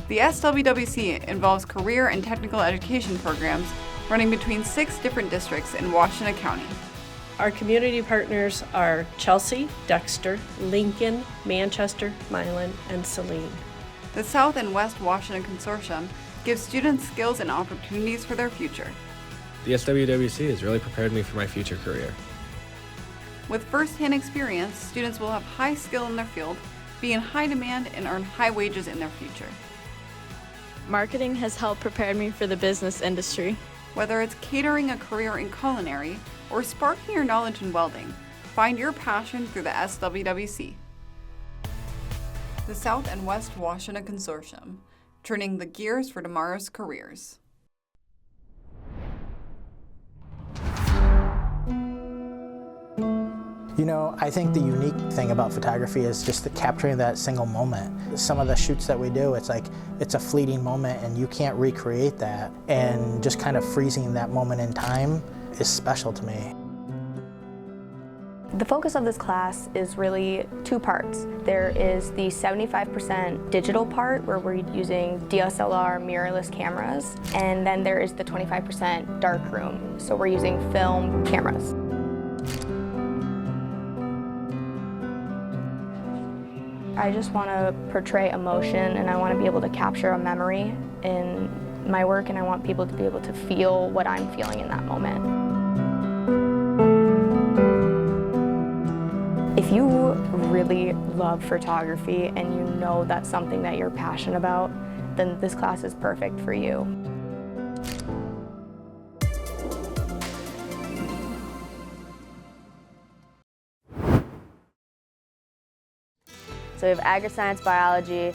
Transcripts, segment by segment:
The SWWC involves career and technical education programs running between 6 different districts in Washington County. Our community partners are Chelsea, Dexter, Lincoln, Manchester, Milan, and Saline. The South and West Washington Consortium gives students skills and opportunities for their future. The SWWC has really prepared me for my future career. With first-hand experience, students will have high skill in their field, be in high demand, and earn high wages in their future. Marketing has helped prepare me for the business industry. Whether it's catering a career in culinary or sparking your knowledge in welding, find your passion through the SWWC. The South and West Washington Consortium, turning the gears for tomorrow's careers. You know, I think the unique thing about photography is just capturing that single moment. Some of the shoots that we do, it's like, it's a fleeting moment and you can't recreate that. And just kind of freezing that moment in time is special to me. The focus of this class is really 2 parts. There is the 75% digital part where we're using DSLR mirrorless cameras, and then there is the 25% darkroom. So we're using film cameras. I just want to portray emotion, and I want to be able to capture a memory in my work, and I want people to be able to feel what I'm feeling in that moment. If you really love photography and you know that's something that you're passionate about, then this class is perfect for you. So we have Agriscience, biology,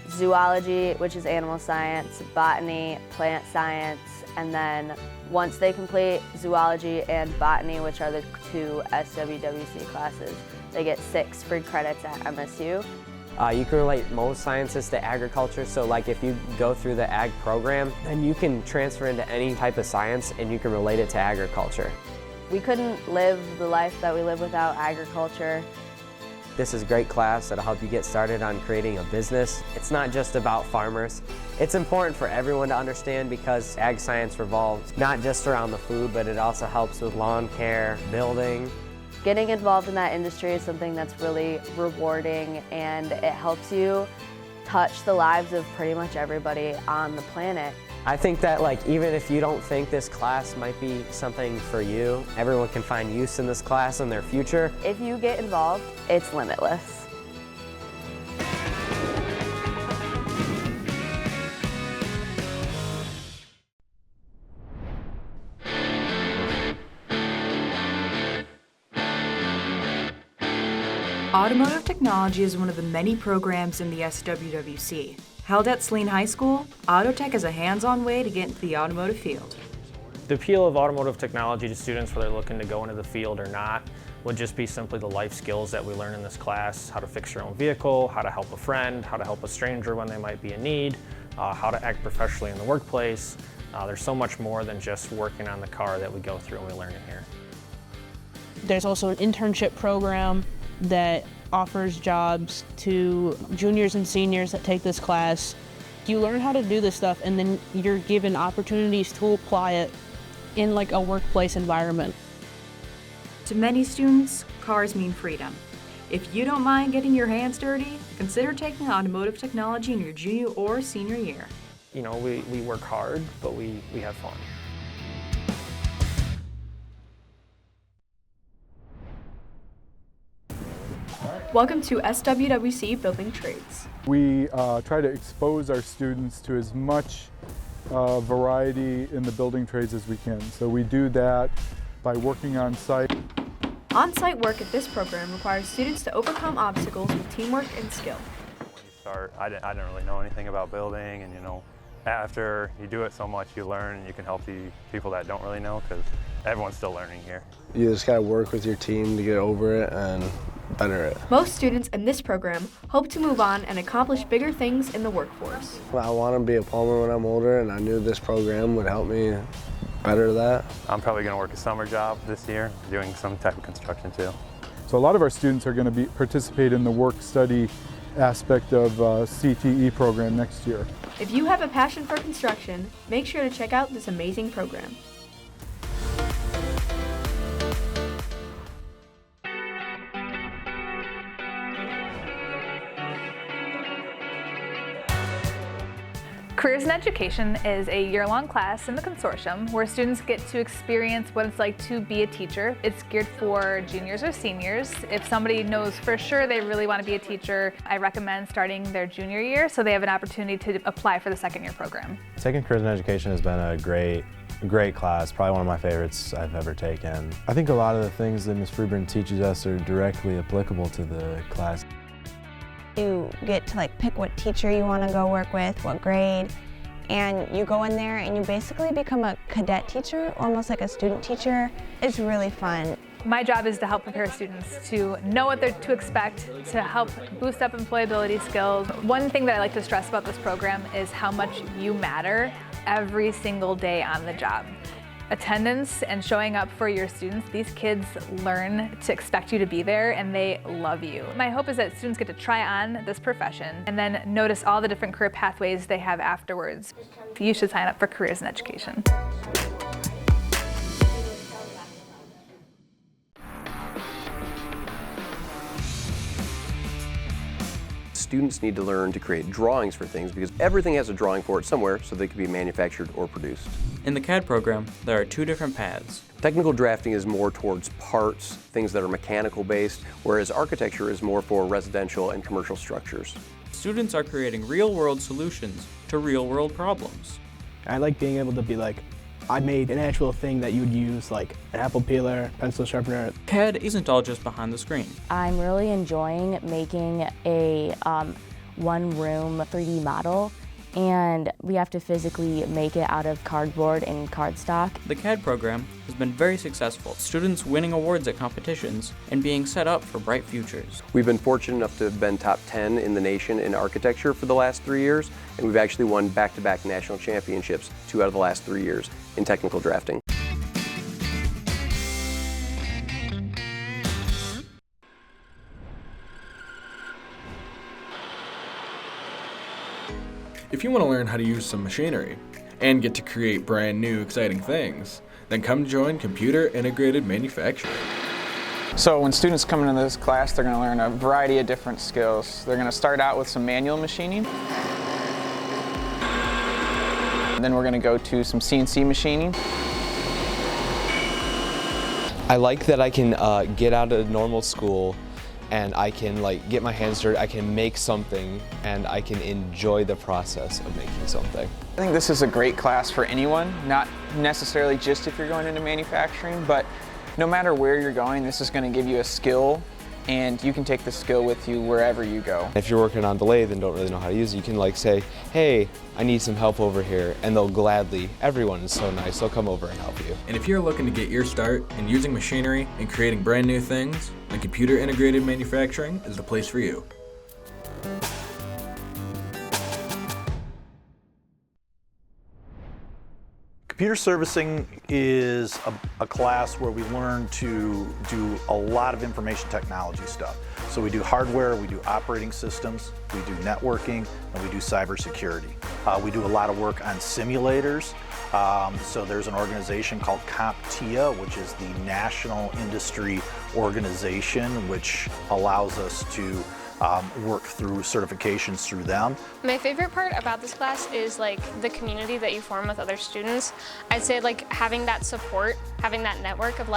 zoology, which is animal science, botany, plant science, and then once they complete zoology and botany, which are the 2 SWWC classes, they get 6 free credits at MSU. You can relate most sciences to agriculture, so like if you go through the ag program, then you can transfer into any type of science and you can relate it to agriculture. We couldn't live the life that we live without agriculture. This is a great class that'll help you get started on creating a business. It's not just about farmers. It's important for everyone to understand because ag science revolves not just around the food, but it also helps with lawn care, building. Getting involved in that industry is something that's really rewarding, and it helps you touch the lives of pretty much everybody on the planet. I think that even if you don't think this class might be something for you, everyone can find use in this class in their future. If you get involved, it's limitless. Automotive Technology is one of the many programs in the SWWC. Held at Saline High School, Autotech is a hands-on way to get into the automotive field. The appeal of automotive technology to students, whether they're looking to go into the field or not, would just be simply the life skills that we learn in this class: how to fix your own vehicle, how to help a friend, how to help a stranger when they might be in need, how to act professionally in the workplace. There's so much more than just working on the car that we go through and we learn in here. There's also an internship program that offers jobs to juniors and seniors that take this class. You learn how to do this stuff, and then you're given opportunities to apply it in a workplace environment. To many students, cars mean freedom. If you don't mind getting your hands dirty, consider taking automotive technology in your junior or senior year. You know, we work hard, but we have fun. Welcome to SWWC Building Trades. We try to expose our students to as much variety in the building trades as we can. So we do that by working on site. On-site work at this program requires students to overcome obstacles with teamwork and skill. When you start, I didn't really know anything about building, and after you do it so much, you learn, and you can help the people that don't really know, because everyone's still learning here. You just gotta work with your team to get over it and better it. Most students in this program hope to move on and accomplish bigger things in the workforce. I want to be a plumber when I'm older, and I knew this program would help me better that. I'm probably going to work a summer job this year, doing some type of construction too. So a lot of our students are going to participate in the work-study aspect of CTE program next year. If you have a passion for construction, make sure to check out this amazing program. Careers in Education is a year-long class in the consortium where students get to experience what it's like to be a teacher. It's geared for juniors or seniors. If somebody knows for sure they really want to be a teacher, I recommend starting their junior year so they have an opportunity to apply for the second-year program. Taking Careers in Education has been a great class, probably one of my favorites I've ever taken. I think a lot of the things that Ms. Freeburn teaches us are directly applicable to the class. You get to pick what teacher you want to go work with, what grade, and you go in there and you basically become a cadet teacher, almost like a student teacher. It's really fun. My job is to help prepare students to know what they're to expect, to help boost up employability skills. One thing that I like to stress about this program is how much you matter every single day on the job. Attendance and showing up for your students, these kids learn to expect you to be there and they love you. My hope is that students get to try on this profession and then notice all the different career pathways they have afterwards. You should sign up for Careers in Education. Students need to learn to create drawings for things because everything has a drawing for it somewhere so they can be manufactured or produced. In the CAD program, there are two different paths. Technical drafting is more towards parts, things that are mechanical based, whereas architecture is more for residential and commercial structures. Students are creating real-world solutions to real-world problems. I like being able to be I made an actual thing that you'd use, like an apple peeler, pencil sharpener. CAD isn't all just behind the screen. I'm really enjoying making a one-room 3D model, and we have to physically make it out of cardboard and cardstock. The CAD program has been very successful, students winning awards at competitions and being set up for bright futures. We've been fortunate enough to have been top 10 in the nation in architecture for the last 3 years, and we've actually won back-to-back national championships 2 out of the last 3 years in technical drafting. If you want to learn how to use some machinery and get to create brand new exciting things, then come join Computer Integrated Manufacturing. So when students come into this class, they're going to learn a variety of different skills. They're going to start out with some manual machining. And then we're going to go to some CNC machining. I like that I can get out of normal school and I can get my hands dirty, I can make something, and I can enjoy the process of making something. I think this is a great class for anyone, not necessarily just if you're going into manufacturing, but no matter where you're going, this is going to give you a skill, and you can take the skill with you wherever you go. If you're working on the lathe and don't really know how to use it, you can say, hey, I need some help over here, and they'll gladly, everyone is so nice, they'll come over and help you. And if you're looking to get your start in using machinery and creating brand new things, then Computer Integrated Manufacturing is the place for you. Computer servicing is a class where we learn to do a lot of information technology stuff. So we do hardware, we do operating systems, we do networking, and we do cybersecurity. We do a lot of work on simulators. So there's an organization called CompTIA, which is the national industry organization, which allows us to work through certifications through them. My favorite part about this class is the community that you form with other students. I'd say having that support, having that network of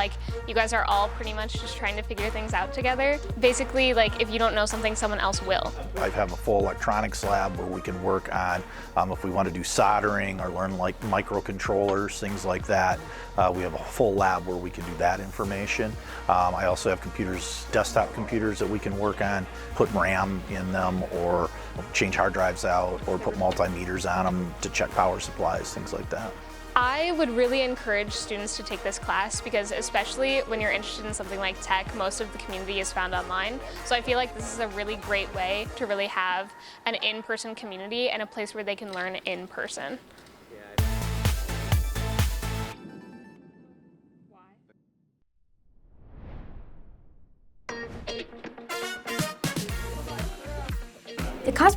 you guys are all pretty much just trying to figure things out together. Basically if you don't know something, someone else will. I have a full electronics lab where we can work on if we want to do soldering or learn microcontrollers, things like that. We have a full lab where we can do that information. I also have computers, desktop computers that we can work on, put RAM in them or change hard drives out or put multimeters on them to check power supplies, things like that. I would really encourage students to take this class because especially when you're interested in something like tech, most of the community is found online. So I feel like this is a really great way to really have an in-person community and a place where they can learn in person.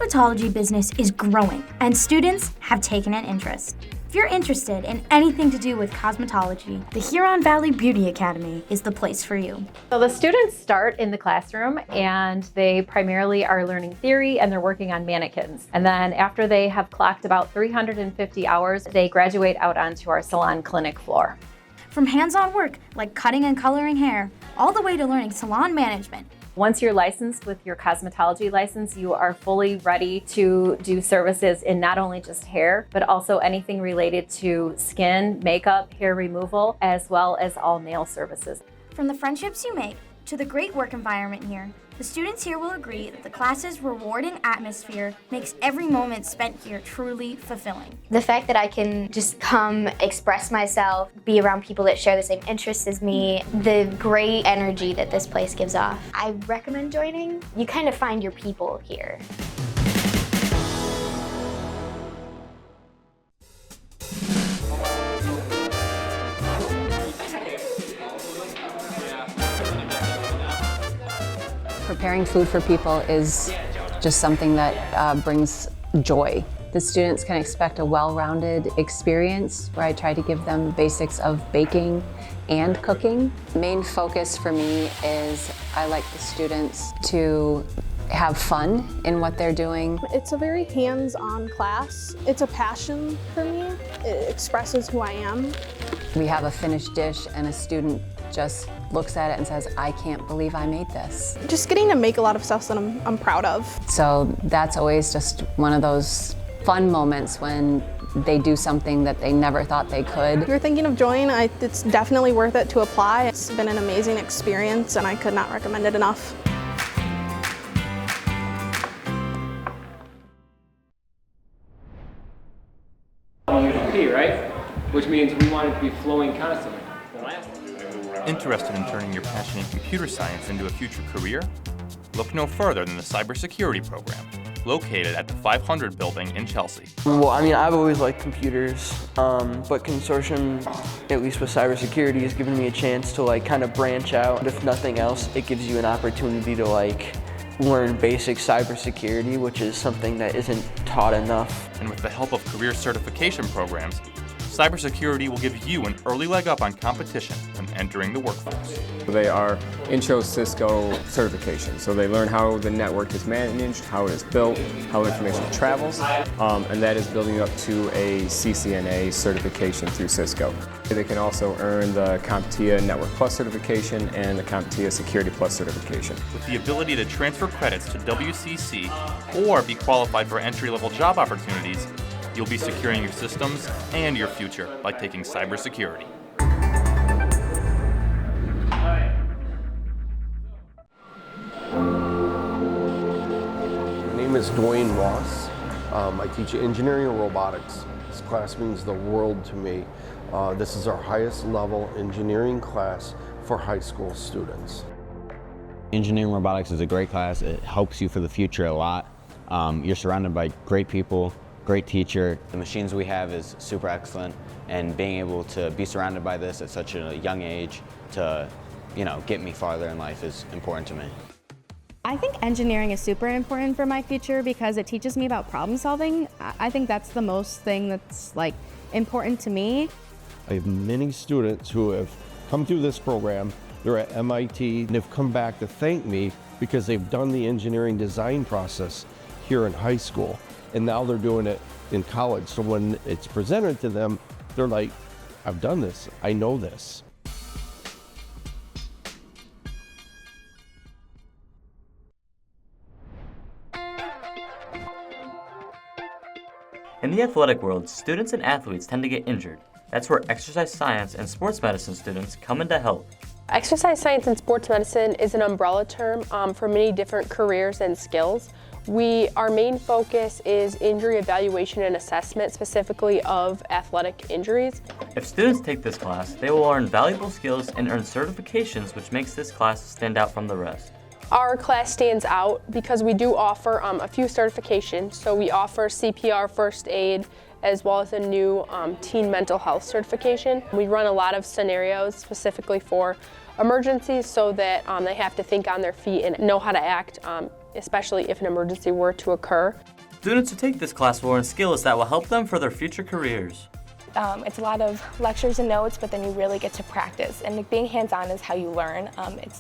cosmetology business is growing, and students have taken an interest. If you're interested in anything to do with cosmetology, the Huron Valley Beauty Academy is the place for you. So the students start in the classroom and they primarily are learning theory and they're working on mannequins. And then after they have clocked about 350 hours, they graduate out onto our salon clinic floor. From hands-on work like cutting and coloring hair, all the way to learning salon management. Once you're licensed with your cosmetology license, you are fully ready to do services in not only just hair, but also anything related to skin, makeup, hair removal, as well as all nail services. From the friendships you make to the great work environment here, the students here will agree that the class's rewarding atmosphere makes every moment spent here truly fulfilling. The fact that I can just come, express myself, be around people that share the same interests as me, the great energy that this place gives off. I recommend joining. You kind of find your people here. Preparing food for people is just something that brings joy. The students can expect a well-rounded experience where I try to give them basics of baking and cooking. Main focus for me is I like the students to have fun in what they're doing. It's a very hands-on class. It's a passion for me. It expresses who I am. We have a finished dish and a student just looks at it and says, I can't believe I made this. Just getting to make a lot of stuff that I'm proud of. So that's always just one of those fun moments when they do something that they never thought they could. If you're thinking of joining, it's definitely worth it to apply. It's been an amazing experience and I could not recommend it enough. Right? Which means we want it to be flowing constantly. Interested in turning your passion in computer science into a future career? Look no further than the Cybersecurity program, located at the 500 building in Chelsea. Well, I mean, I've always liked computers, but consortium, at least with cybersecurity, has given me a chance to kind of branch out. If nothing else, it gives you an opportunity to learn basic cybersecurity, which is something that isn't taught enough. And with the help of career certification programs, Cybersecurity will give you an early leg up on competition when entering the workforce. They are intro Cisco certifications, so they learn how the network is managed, how it is built, how information travels, and that is building up to a CCNA certification through Cisco. They can also earn the CompTIA Network Plus certification and the CompTIA Security Plus certification. With the ability to transfer credits to WCC or be qualified for entry-level job opportunities, you'll be securing your systems and your future by taking cybersecurity. My name is Dwayne Ross. I teach engineering and robotics. This class means the world to me. This is our highest level engineering class for high school students. Engineering robotics is a great class. It helps you for the future a lot. You're surrounded by great people, great teacher. The machines we have is super excellent, and being able to be surrounded by this at such a young age to, get me farther in life is important to me. I think engineering is super important for my future because it teaches me about problem solving. I think that's the most thing that's important to me. I have many students who have come through this program. They're at MIT and have come back to thank me because they've done the engineering design process here in high school. And now they're doing it in college. So when it's presented to them, they're like, I've done this, I know this. In the athletic world, students and athletes tend to get injured. That's where exercise science and sports medicine students come in to help. Exercise science and sports medicine is an umbrella term for many different careers and skills. Our main focus is injury evaluation and assessment, specifically of athletic injuries. If students take this class, they will learn valuable skills and earn certifications, which makes this class stand out from the rest. Our class stands out because we do offer a few certifications. So we offer CPR first aid, as well as a new teen mental health certification. We run a lot of scenarios specifically for emergencies so that they have to think on their feet and know how to act, especially if an emergency were to occur. Students who take this class will learn skills that will help them for their future careers. It's a lot of lectures and notes, but then you really get to practice. And being hands-on is how you learn.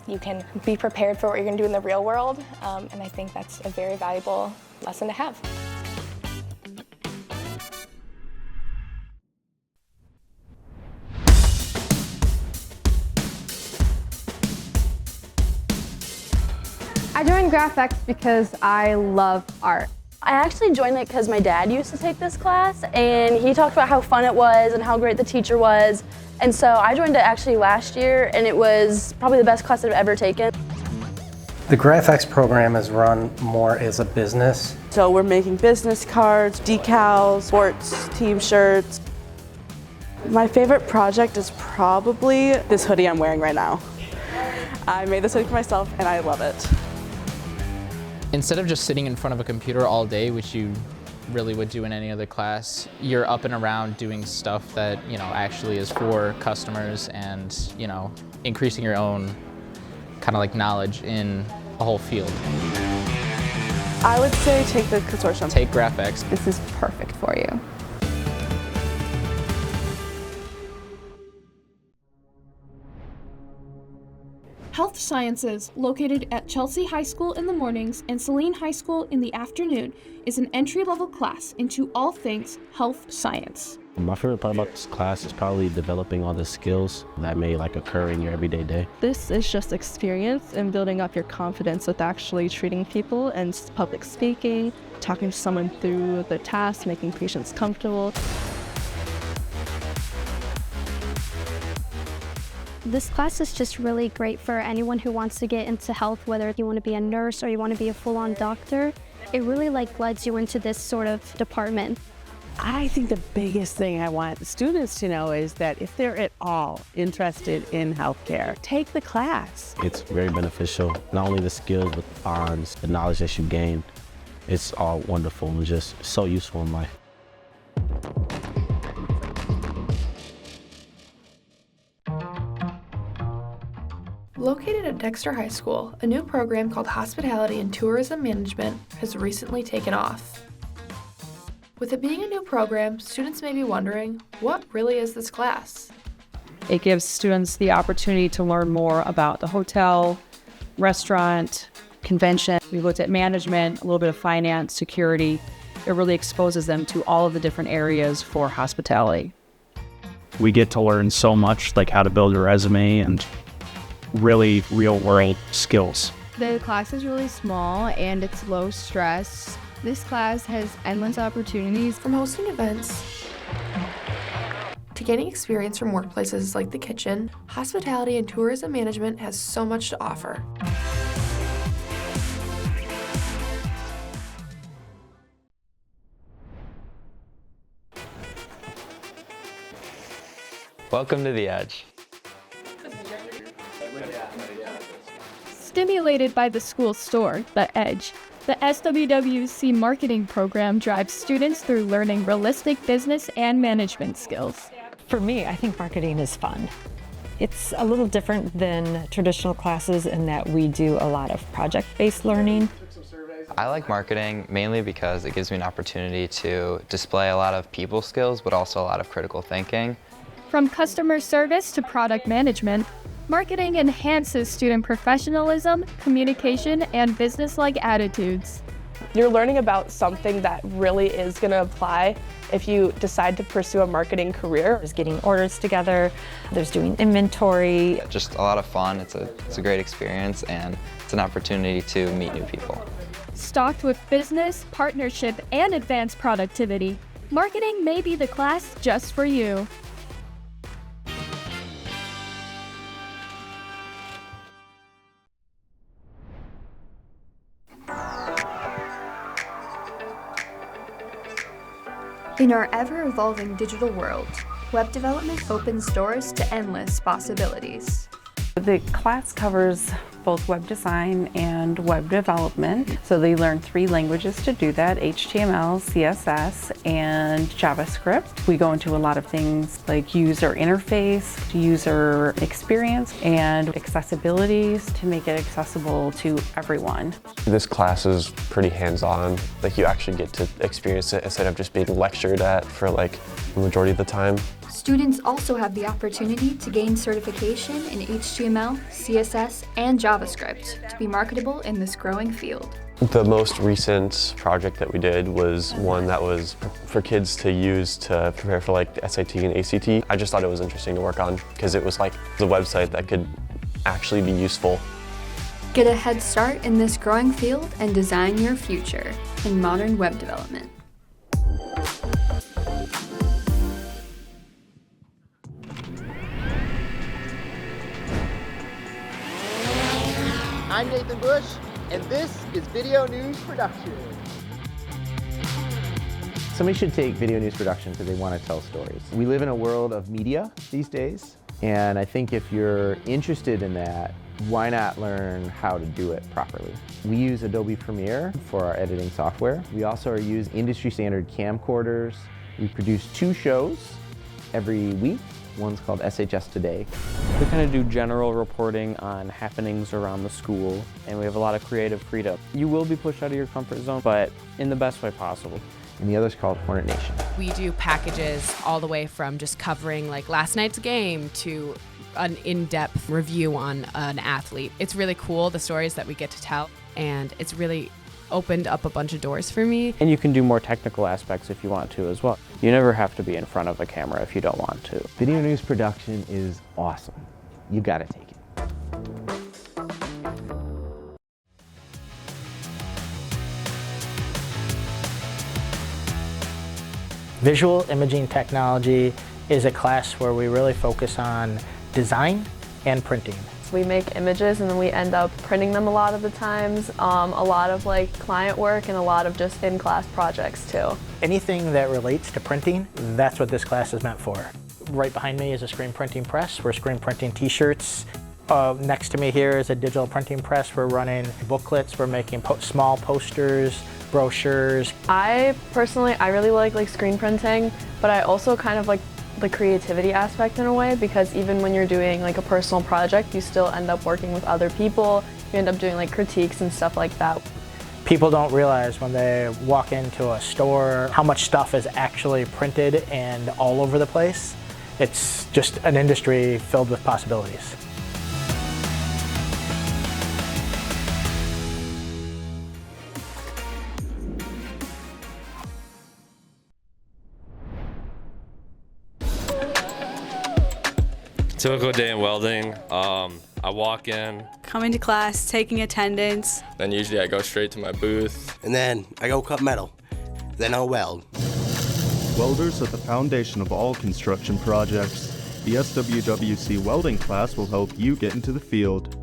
You can be prepared for what you're going to do in the real world, and I think that's a very valuable lesson to have. I joined GraphX because I love art. I actually joined it because my dad used to take this class, and he talked about how fun it was and how great the teacher was. And so I joined it actually last year, and it was probably the best class I've ever taken. The GraphX program is run more as a business. So we're making business cards, decals, sports team shirts. My favorite project is probably this hoodie I'm wearing right now. I made this hoodie for myself, and I love it. Instead of just sitting in front of a computer all day, which you really would do in any other class, you're up and around doing stuff that, actually is for customers and, increasing your own kind of like knowledge in a whole field. I would say take the consortium. Take GraphX. This is perfect for you. Health Sciences, located at Chelsea High School in the mornings and Saline High School in the afternoon, is an entry-level class into all things health science. My favorite part about this class is probably developing all the skills that may occur in your everyday day. This is just experience and building up your confidence with actually treating people and public speaking, talking to someone through the task, making patients comfortable. This class is just really great for anyone who wants to get into health, whether you want to be a nurse or you want to be a full-on doctor. It really leads you into this sort of department. I think the biggest thing I want students to know is that if they're at all interested in healthcare, take the class. It's very beneficial, not only the skills, but the bonds, the knowledge that you gain. It's all wonderful and just so useful in life. Located at Dexter High School, a new program called Hospitality and Tourism Management has recently taken off. With it being a new program, students may be wondering, what really is this class? It gives students the opportunity to learn more about the hotel, restaurant, convention. We looked at management, a little bit of finance, security. It really exposes them to all of the different areas for hospitality. We get to learn so much, like how to build a resume and really real-world skills. The class is really small and it's low stress. This class has endless opportunities. From hosting events to gaining experience from workplaces like the kitchen, Hospitality and Tourism Management has so much to offer. Welcome to The Edge. Stimulated by the school store, The Edge, the SWWC marketing program drives students through learning realistic business and management skills. For me, I think marketing is fun. It's a little different than traditional classes in that we do a lot of project-based learning. I like marketing mainly because it gives me an opportunity to display a lot of people skills, but also a lot of critical thinking. From customer service to product management, marketing enhances student professionalism, communication, and business-like attitudes. You're learning about something that really is going to apply if you decide to pursue a marketing career. There's getting orders together, there's doing inventory. Just a lot of fun, it's a great experience, and it's an opportunity to meet new people. Stocked with business, partnership, and advanced productivity, marketing may be the class just for you. In our ever-evolving digital world, web development opens doors to endless possibilities. The class covers both web design and web development. So they learn 3 languages to do that: HTML, CSS, and JavaScript. We go into a lot of things like user interface, user experience, and accessibilities to make it accessible to everyone. This class is pretty hands-on. Like, you actually get to experience it instead of just being lectured at for like the majority of the time. Students also have the opportunity to gain certification in HTML, CSS, and JavaScript to be marketable in this growing field. The most recent project that we did was one that was for kids to use to prepare for like the SAT and ACT. I just thought it was interesting to work on because it was like the website that could actually be useful. Get a head start in this growing field and design your future in modern web development. I'm Nathan Bush, and this is Video News Production. Somebody should take video news production because they want to tell stories. We live in a world of media these days, and I think if you're interested in that, why not learn how to do it properly? We use Adobe Premiere for our editing software. We also use industry standard camcorders. We produce 2 shows every week. One's called SHS Today. We kind of do general reporting on happenings around the school, and we have a lot of creative freedom. You will be pushed out of your comfort zone, but in the best way possible. And the other's called Hornet Nation. We do packages all the way from just covering like last night's game to an in-depth review on an athlete. It's really cool, the stories that we get to tell, and it's really opened up a bunch of doors for me. And you can do more technical aspects if you want to as well. You never have to be in front of a camera if you don't want to. Video news production is awesome. You gotta take it. Visual imaging technology is a class where we really focus on design and printing. We make images and then we end up printing them a lot of the times, a lot of like client work and a lot of just in-class projects too. Anything that relates to printing, that's what this class is meant for. Right behind me is a screen printing press. We're screen printing t-shirts. Next to me here is a digital printing press. We're running booklets, we're making small posters, brochures. I really like screen printing, but I also kind of like the creativity aspect in a way, because even when you're doing like a personal project, you still end up working with other people. You end up doing like critiques and stuff like that. People don't realize when they walk into a store how much stuff is actually printed and all over the place. It's just an industry filled with possibilities. Typical day in welding, I walk in. Coming to class, taking attendance. Then usually I go straight to my booth. And then I go cut metal. Then I'll weld. Welders are the foundation of all construction projects. The SWWC welding class will help you get into the field.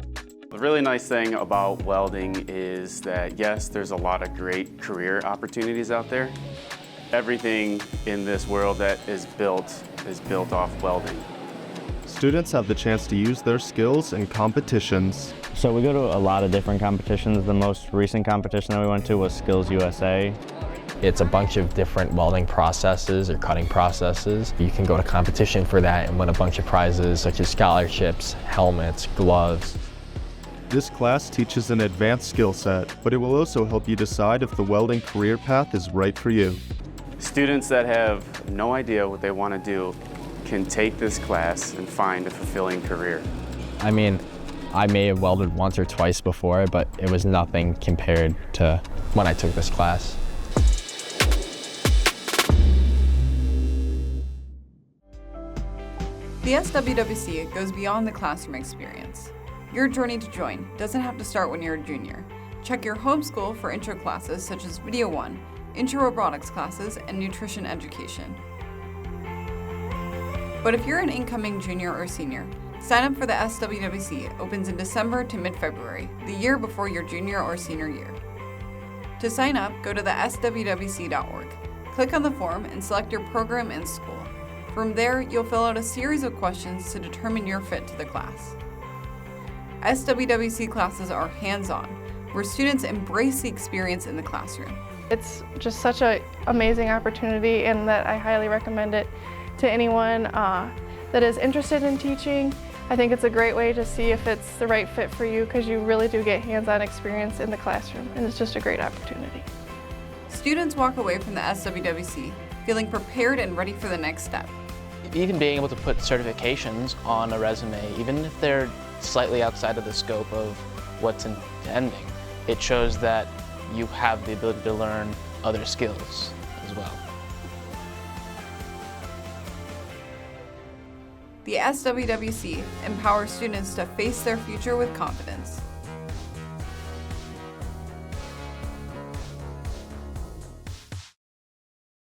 The really nice thing about welding is that, yes, there's a lot of great career opportunities out there. Everything in this world that is built off welding. Students have the chance to use their skills in competitions. So we go to a lot of different competitions. The most recent competition that we went to was Skills USA. It's a bunch of different welding processes or cutting processes. You can go to competition for that and win a bunch of prizes such as scholarships, helmets, gloves. This class teaches an advanced skill set, but it will also help you decide if the welding career path is right for you. Students that have no idea what they want to do can take this class and find a fulfilling career. I mean, I may have welded once or twice before, but it was nothing compared to when I took this class. The SWWC goes beyond the classroom experience. Your journey to join doesn't have to start when you're a junior. Check your home school for intro classes such as Video 1, intro robotics classes, and nutrition education. But if you're an incoming junior or senior, sign up for the SWWC opens in December to mid-February, the year before your junior or senior year. To sign up, go to the swwc.org. Click on the form and select your program and school. From there, you'll fill out a series of questions to determine your fit to the class. SWWC classes are hands-on, where students embrace the experience in the classroom. It's just such an amazing opportunity, and that I highly recommend it to anyone that is interested in teaching. I think it's a great way to see if it's the right fit for you, because you really do get hands-on experience in the classroom, and it's just a great opportunity. Students walk away from the SWWC feeling prepared and ready for the next step. Even being able to put certifications on a resume, even if they're slightly outside of the scope of what's intending, it shows that you have the ability to learn other skills as well. The SWWC empowers students to face their future with confidence.